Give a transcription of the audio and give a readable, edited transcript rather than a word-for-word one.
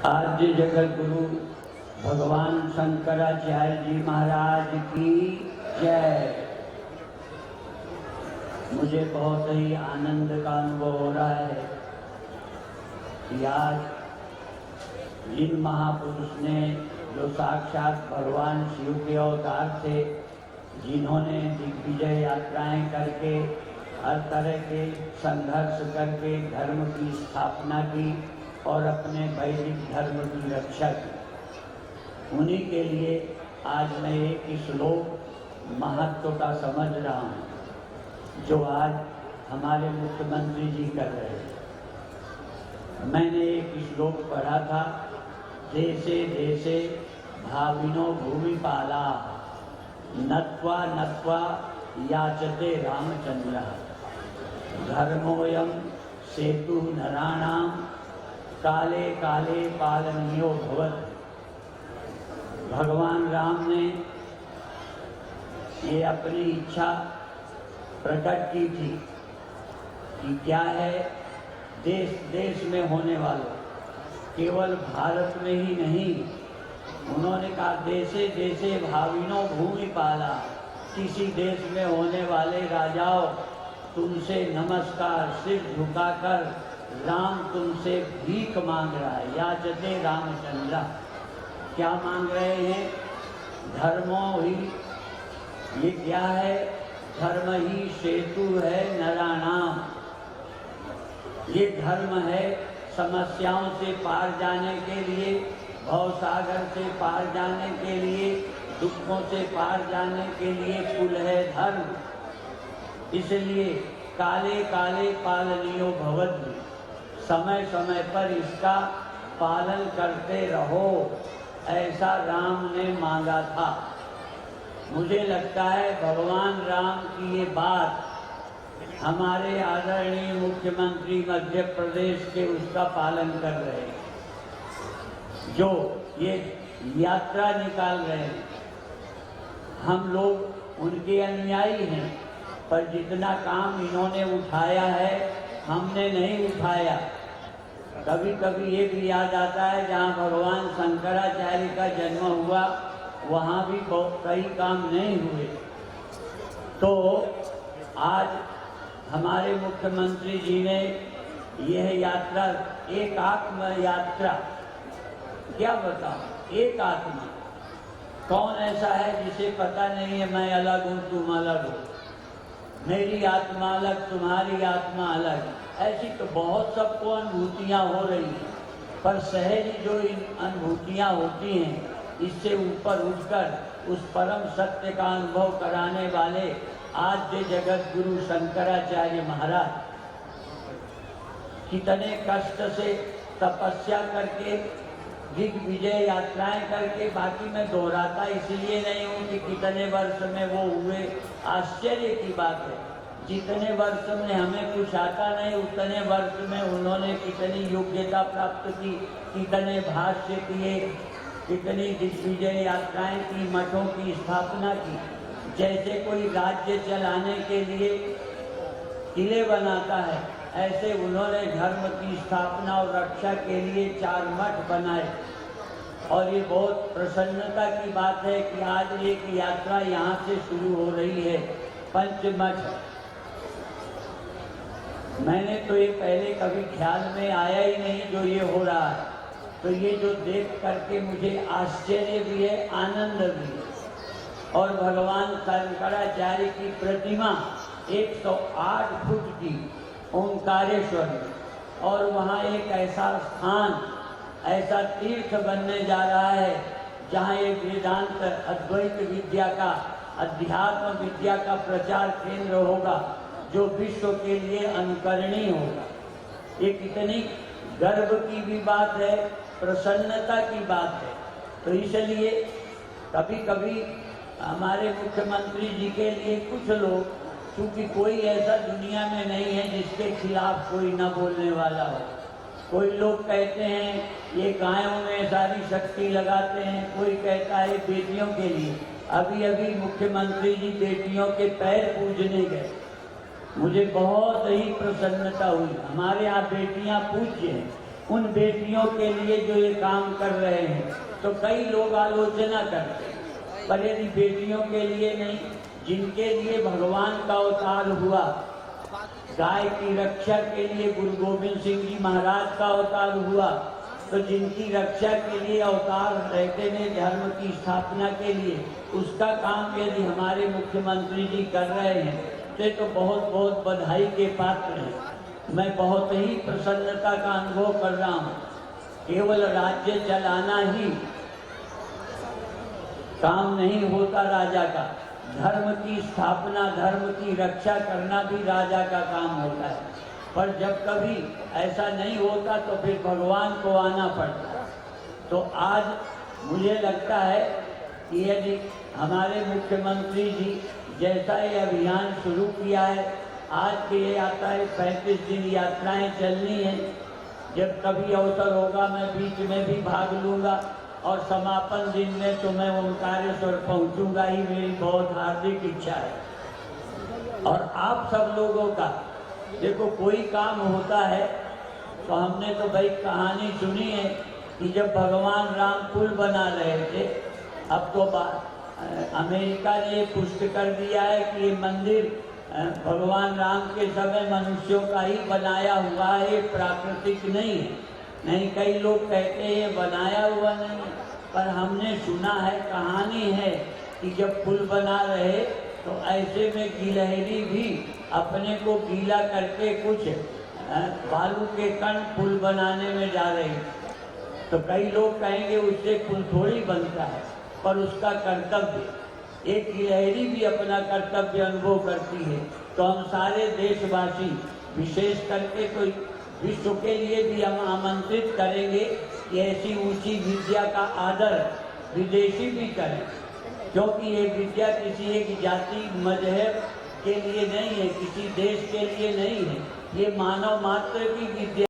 आद्य जगत गुरु भगवान शंकराचार्य जी महाराज की जय। मुझे बहुत ही आनंद का अनुभव हो रहा है कि आज जिन महापुरुष ने जो साक्षात भगवान शिव के अवतार थे, जिन्होंने दिग्विजय यात्राएं करके हर तरह के संघर्ष करके धर्म की स्थापना की और अपने वैदिक धर्म की रक्षा की, उन्हीं के लिए आज मैं एक श्लोक महत्व का समझ रहा हूँ जो आज हमारे मुख्यमंत्री जी कर रहे हैं। मैंने एक श्लोक पढ़ा था, देशे देशे भाविनो भूमिपाला नत्वा नत्वा याचते रामचंद्र धर्मोऽयं सेतु नराणां काले काले पालनीयो भवत्। भगवान राम ने ये अपनी इच्छा प्रकट की थी कि क्या है, देश देश में होने वालों, केवल भारत में ही नहीं, उन्होंने कहा देशे देशे भाविनो भूमिपाला, किसी देश में होने वाले राजाओं तुमसे नमस्कार, सिर झुकाकर राम तुमसे भीख मांग रहा है। याचते रामचंद्र, क्या मांग रहे हैं? धर्मो ही, ये क्या है? धर्म ही सेतु है नराणाम, ये धर्म है समस्याओं से पार जाने के लिए, भवसागर से पार जाने के लिए, दुखों से पार जाने के लिए कुल है धर्म। इसलिए काले काले पालनीयो भवत्, समय समय पर इसका पालन करते रहो, ऐसा राम ने मांगा था। मुझे लगता है भगवान राम की ये बात हमारे आदरणीय मुख्यमंत्री मध्य प्रदेश के उसका पालन कर रहे हैं, जो ये यात्रा निकाल रहे हैं। हम लोग उनके अनुयायी हैं, पर जितना काम इन्होंने उठाया है हमने नहीं उठाया। कभी कभी ये भी याद आता है, जहाँ भगवान शंकराचार्य का जन्म हुआ वहाँ भी बहुत कई काम नहीं हुए। तो आज हमारे मुख्यमंत्री जी ने यह यात्रा, एक आत्म यात्रा, क्या बताऊं, एक आत्मा, कौन ऐसा है जिसे पता नहीं है मैं अलग हूँ तुम अलग हो, मेरी आत्मा अलग तुम्हारी आत्मा अलग। ऐसी तो बहुत सबको अनुभूतियाँ हो रही हैं, पर सहज जो इन अनुभूतियाँ होती हैं, इससे ऊपर उठकर उस परम सत्य का अनुभव कराने वाले आद्य जगत गुरु शंकराचार्य महाराज कितने कष्ट से तपस्या करके दिग्विजय यात्राएं करके, बाकी मैं दोहराता इसलिए नहीं हूँ कि कितने वर्ष में वो हुए, आश्चर्य की बात है। जितने वर्ष में हमें कुछ आता नहीं, उतने वर्ष में उन्होंने कितनी योग्यता प्राप्त की, कितने भाष्य किए, कितनी दिग्विजय यात्राएं की, मठों की स्थापना की। जैसे कोई राज्य चलाने के लिए किले बनाता है, ऐसे उन्होंने धर्म की स्थापना और रक्षा के लिए 4 मठ बनाए। और ये बहुत प्रसन्नता की बात है कि आज एक यात्रा यहाँ से शुरू हो रही है, पंचमठ। मैंने तो ये पहले कभी ख्याल में आया ही नहीं जो ये हो रहा है, तो ये जो देख करके मुझे आश्चर्य भी है, आनंद भी है। और भगवान शंकराचार्य की प्रतिमा 108 फुट की ओंकारेश्वर में, और वहाँ एक ऐसा स्थान, ऐसा तीर्थ बनने जा रहा है जहाँ एक वेदांत अद्वैत विद्या का, अध्यात्म विद्या का प्रचार केंद्र होगा, जो विश्व के लिए अनुकरणीय होगा। ये कितनी गर्व की भी बात है, प्रसन्नता की बात है। तो इसलिए कभी कभी हमारे मुख्यमंत्री जी के लिए कुछ लोग, क्योंकि कोई ऐसा दुनिया में नहीं है जिसके खिलाफ कोई न बोलने वाला हो। कोई लोग कहते हैं ये गायों में सारी शक्ति लगाते हैं, कोई कहता है बेटियों के लिए। अभी अभी मुख्यमंत्री जी बेटियों के पैर पूजने गए, मुझे बहुत ही प्रसन्नता हुई। हमारे यहाँ बेटियाँ पूज्य हैं, उन बेटियों के लिए जो ये काम कर रहे हैं, तो कई लोग आलोचना करते हैं, पर यदि बेटियों के लिए नहीं, जिनके लिए भगवान का अवतार हुआ, गाय की रक्षा के लिए गुरु गोविंद सिंह जी महाराज का अवतार हुआ, तो जिनकी रक्षा के लिए अवतार रहते ने धर्म की स्थापना के लिए, उसका काम यदि हमारे मुख्यमंत्री जी कर रहे हैं तो बहुत बहुत बधाई के पात्र हैं। मैं बहुत ही प्रसन्नता का अनुभव कर रहा हूँ। केवल राज्य चलाना ही काम नहीं होता राजा का, धर्म की स्थापना, धर्म की रक्षा करना भी राजा का काम होता है। पर जब कभी ऐसा नहीं होता तो फिर भगवान को आना पड़ता है। तो आज मुझे लगता है कि यदि हमारे मुख्यमंत्री जी जैसा ये अभियान शुरू किया है, आज की ये यात्रा 35 दिन यात्राएं चलनी है। जब कभी अवसर होगा मैं बीच में भी भाग लूँगा, और समापन दिन में तो मैं ओंकारेश्वर पहुँचूँगा ही, मेरी बहुत हार्दिक इच्छा है। और आप सब लोगों का देखो, कोई काम होता है तो हमने तो भाई कहानी सुनी है कि जब भगवान राम पुल बना रहे थे, अब तो अमेरिका ने पुष्ट कर दिया है कि ये मंदिर भगवान राम के समय मनुष्यों का ही बनाया हुआ है, प्राकृतिक नहीं है। नहीं, कई लोग कहते हैं बनाया हुआ नहीं, पर हमने सुना है, कहानी है कि जब पुल बना रहे तो ऐसे में गिलहरी भी अपने को गीला करके कुछ बालू के कण पुल बनाने में जा रही। तो कई लोग कहेंगे उससे पुल थोड़ी बनता है, पर उसका कर्तव्य, एक गिलहरी भी अपना कर्तव्य अनुभव करती है। तो हम सारे देशवासी, विशेष करके तो विश्व के लिए भी हम आमंत्रित करेंगे कि ऐसी ऊंची विद्या का आदर विदेशी भी करें, क्योंकि ये विद्या किसी एक जाति मजहब के लिए नहीं है, किसी देश के लिए नहीं है, ये मानव मात्र की विद्या